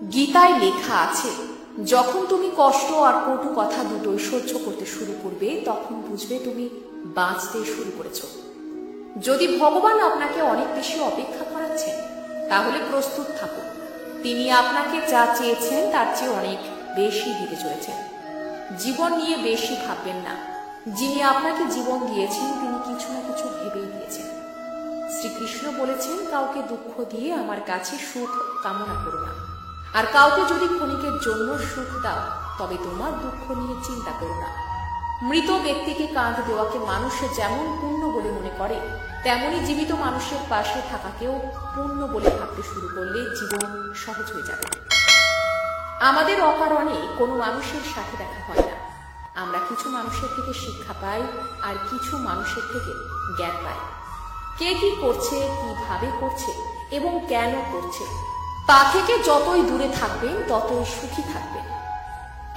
গীতায় লেখা আছে, যখন তুমি কষ্ট আর কটু কথা দুটোই সহ্য করতে শুরু করবে তখন বুঝবে তুমি বাঁচতে শুরু করেছ। যদি ভগবান আপনাকে অনেক বেশি অপেক্ষা করাচ্ছেন তাহলে প্রস্তুত থাকুন। তিনি আপনাকে যা চেয়েছেন তার চেয়ে অনেক বেশি দিতে চলেছেন। জীবন নিয়ে বেশি ভাববেন না। যিনি আপনাকে জীবন দিয়েছেন তিনি কিছু না কিছু ভেবেই দিয়েছেন। শ্রীকৃষ্ণ বলেছেন, কাউকে দুঃখ দিয়ে আমার কাছে সুখ কামনা করো না, আর কাউকে যদি ক্ষণিকের জন্য সুখ দাও তবে তোমার দুঃখ নিয়ে চিন্তা করো না। মৃত ব্যক্তিকে কাঁধ দেওয়াকে মানুষ যেমন পুণ্য বলে মনে করে, তেমনি জীবিত মানুষের পাশে থাকাকেও পুণ্য বলে ভাবতে শুরু করলে জীবন সহজ হয়ে যাবে। আমাদের অকারণে কোনো মানুষের সাথে দেখা হয় না। আমরা কিছু মানুষের থেকে শিক্ষা পাই আর কিছু মানুষের থেকে জ্ঞান পাই। কে কি করছে, কিভাবে করছে এবং কেন করছে তা থেকে যতই দূরে থাকবেন ততই সুখী থাকবেন।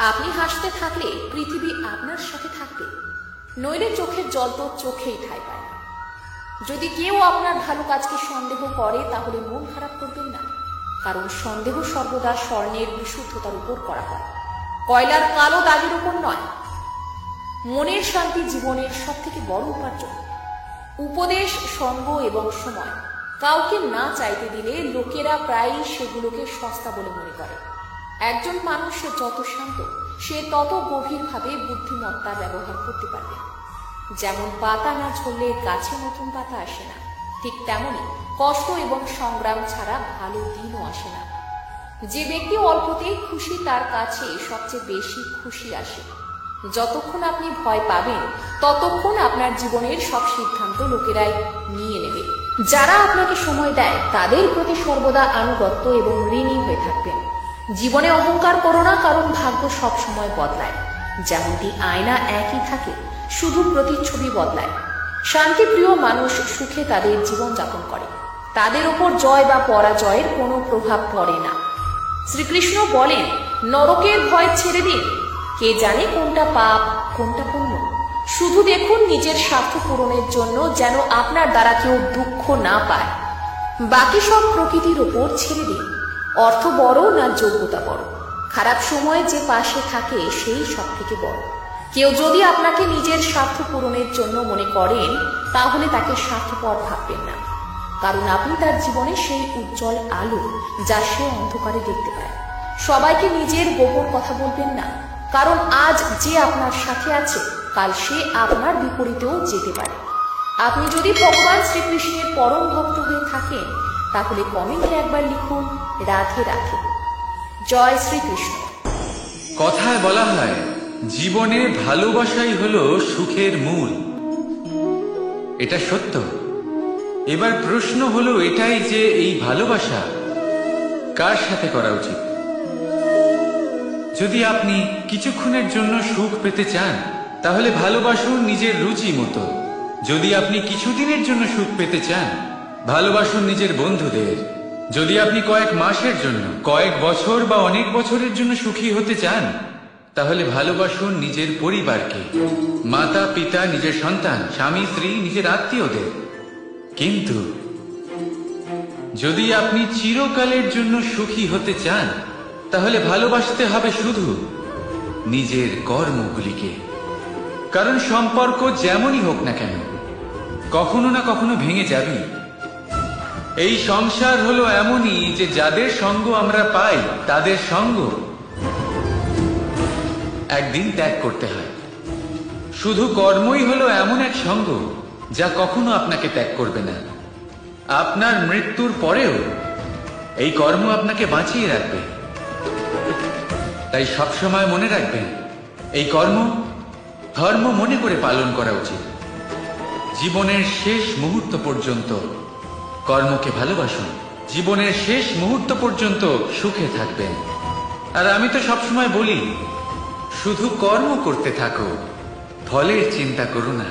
আপনি হাসতে থাকলে পৃথিবী আপনার সাথে থাকবে, নইলে চোখের জল তো চোখেই ঠাঁই পায় না। যদি কেউ আপনার ভালো কাজকে সন্দেহ করে তাহলে মন খারাপ করবেন না, কারণ সন্দেহ সর্বদা স্বর্ণের বিশুদ্ধতার উপর করা হয়, কয়লার কালো দাগের উপর নয়। মনের শান্তি জীবনের সব থেকে বড় উপার্জন। উপদেশ, সঙ্গ এবং সময় কাউকে না চাইতে দিলে লোকেরা প্রায়ই সেগুলোকে সস্তা বলে মনে করে। একজন মানুষ যত শান্ত সে তত গভীরভাবে বুদ্ধিমত্তা ব্যবহার করতে পারবে। যেমন পাতা না ঝরলে গাছে নতুন পাতা আসে না, ঠিক তেমনি কষ্ট এবং সংগ্রাম ছাড়া ভালো দিনও আসে না। যে ব্যক্তি অল্পতেই খুশি তার কাছে সবচেয়ে বেশি খুশি আসে। যতক্ষণ আপনি ভয় পাবেন ততক্ষণ আপনার জীবনের সব সিদ্ধান্ত লোকেরাই নিয়ে নেবে। যারা আপনাকে সময় দেয় তাদের প্রতি সর্বদা আনুগত্য এবং ঋণী হয়ে থাকবেন। জীবনে অহংকার করো না, কারণ ভাগ্য সব সময় বদলায়। যেমনটি আয়না একই থাকে, শুধু প্রতিচ্ছবি বদলায়। শান্তিপ্রিয় মানুষ সুখে তাদের জীবন যাপন করে, তাদের ওপর জয় বা পরাজয়ের কোনো প্রভাব পড়ে না। শ্রীকৃষ্ণ বলেন, নরকের ভয় ছেড়ে দিন। কে জানে কোনটা পাপ কোনটা পুণ্য। শুধু দেখুন নিজের স্বার্থ পূরণের জন্য যেন আপনার দ্বারা কেউ দুঃখ না পায়। বাকি সব প্রকৃতির ওপর ছেড়ে দিন। অর্থ বড় না যোগ্যতা বড়, খারাপ সময়ে যে পাশে থাকে সেই সব থেকে বড়। কেউ যদি আপনাকে নিজের স্বার্থ পূরণের জন্য মনে করেন তাহলে তাকে স্বার্থপর ভাববেন না, কারণ আপনি তার জীবনে সেই উজ্জ্বল আলো যা সে অন্ধকারে দেখতে পায়। সবাইকে নিজের গোপন কথা বলবেন না, কারণ আজ যে আপনার সাথে আছে কাল সে আপনার বিপরীতেও যেতে পারে। আপনি যদি ভগবান শ্রীকৃষ্ণের পরম ভক্ত হয়ে থাকেন তাহলে কমেন্টে একবার লিখুন, রাধে রাধে। জয় শ্রীকৃষ্ণ। কথায় বলা হয়, জীবনে ভালোবাসাই হলো সুখের মূল। এটা সত্য। এবার প্রশ্ন হলো এটাই যে এই ভালোবাসা কার সাথে করা উচিত। যদি আপনি কিছুক্ষণের জন্য সুখ পেতে চান তাহলে ভালোবাসুন নিজের রুচি মতো। যদি আপনি কিছুদিনের জন্য সুখ পেতে চান ভালোবাসুন নিজের বন্ধুদের। যদি আপনি কয়েক মাসের জন্য, কয়েক বছর বা অনেক বছরের জন্য সুখী হতে চান তাহলে ভালোবাসুন নিজের পরিবারকে, মাতা পিতা, নিজের সন্তান, স্বামী স্ত্রী, নিজের আত্মীয়দের। কিন্তু যদি আপনি চিরকালের জন্য সুখী হতে চান তাহলে ভালোবাসতে হবে শুধু নিজের কর্মগুলিকে। কারণ সম্পর্ক যেমনই হোক না কেন কখনো না কখনো ভেঙে যাবে। এই সংসার হলো এমনই যে যাদের সঙ্গ আমরা পাই তাদের সঙ্গ একদিন ত্যাগ করতে হয়। শুধু কর্মই হলো এমন এক সঙ্গ যা কখনো আপনাকে ত্যাগ করবে না। আপনার মৃত্যুর পরেও এই কর্ম আপনাকে বাঁচিয়ে রাখবে। তাই সবসময় মনে রাখবেন, এই কর্ম ধর্ম মনে করে পালন করা উচিত। জীবনের শেষ মুহূর্ত পর্যন্ত কর্মকে ভালোবাসুন। জীবনের শেষ মুহূর্ত পর্যন্ত সুখে থাকবেন। আর আমি তো সবসময় বলি, শুধু কর্ম করতে থাকো, ফলের চিন্তা করো না।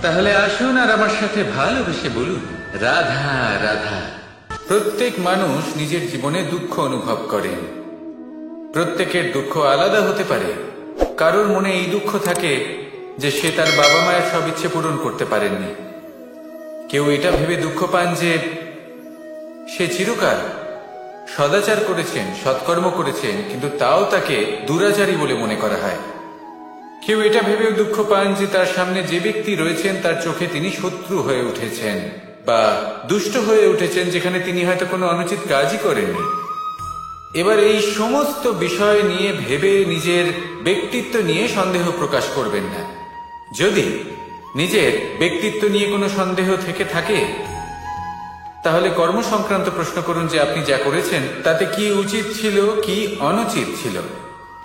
তাহলে আসুন আর আমার সাথে ভালোবেসে বলুন, রাধা রাধা। প্রত্যেক মানুষ নিজের জীবনে দুঃখ অনুভব করেন। প্রত্যেকের দুঃখ আলাদা হতে পারে। কারোর মনে এই দুঃখ থাকে যে সে তার বাবা মায়ের সব ইচ্ছে পূরণ করতে পারেননি। কেউ এটা ভেবে দুঃখ পান যে সে চিরকাল সদাচার করেছেন, সৎকর্ম করেছেন, কিন্তু তাও তাকে দুরাচারী বলে মনে করা হয়। কেউ এটা ভেবেও দুঃখ পান যে তার সামনে যে ব্যক্তি রয়েছেন তার চোখে তিনি শত্রু হয়ে উঠেছেন বা দুষ্ট হয়ে উঠেছেন, যেখানে তিনি হয়তো কোনো অনুচিত কাজই করেননি। এবার এই সমস্ত বিষয় নিয়ে ভেবে নিজের ব্যক্তিত্ব নিয়ে সন্দেহ প্রকাশ করবেন না। যদি নিজের ব্যক্তিত্ব নিয়ে কোনো সন্দেহ থেকে থাকে, তাহলে কর্ম সংক্রান্ত প্রশ্ন করুন যে আপনি যা করেছেন তাতে কি উচিত ছিল, কি অনুচিত ছিল।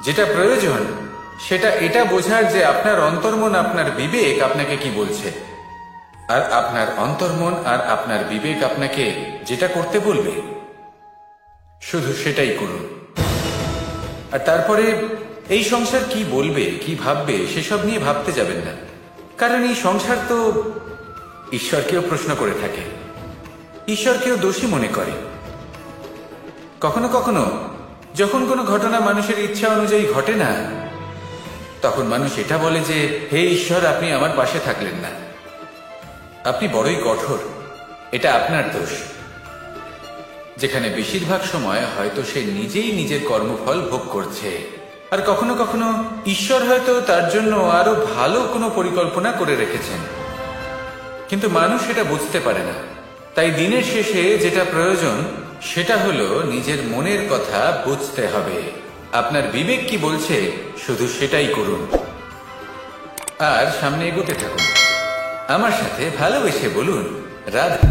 যেটা প্রয়োজন সেটা এটা বোঝার যে আপনার অন্তর্মন, আপনার বিবেক আপনাকে কি বলছে, আর আপনার অন্তর্মন আর আপনার বিবেক আপনাকে যেটা করতে বলবে শুধু সেটাই করুন। আর তারপরে এই সংসার কি বলবে, কি ভাববে সেসব নিয়ে ভাবতে যাবেন না, কারণ এই সংসার তো ঈশ্বরকেও প্রশ্ন করে থাকে, ঈশ্বরকেও দোষী মনে করে। কখনো কখনো যখন কোনো ঘটনা মানুষের ইচ্ছা অনুযায়ী ঘটে না, তখন মানুষ এটা বলে যে হে ঈশ্বর, আপনি আমার পাশে থাকলেন না, আপনি বড়ই কঠোর, এটা আপনার দোষ। যেখানে বেশিরভাগ সময় হয়তো সে নিজেই নিজের কর্মফল ভোগ করছে, আর কখনো কখনো ঈশ্বর হয়তো তার জন্য আরো ভালো কোনো পরিকল্পনা করে রেখেছেন, কিন্তু মানুষ এটা বুঝতে পারে না। তাই দিনের শেষে যেটা প্রয়োজন সেটা হলো নিজের মনের কথা বুঝতে হবে। আপনার বিবেক কি বলছে শুধু সেটাই করুন, আর সামনে এগোতে থাকুন। আমার সাথে ভালোবেসে বলুন রাধা।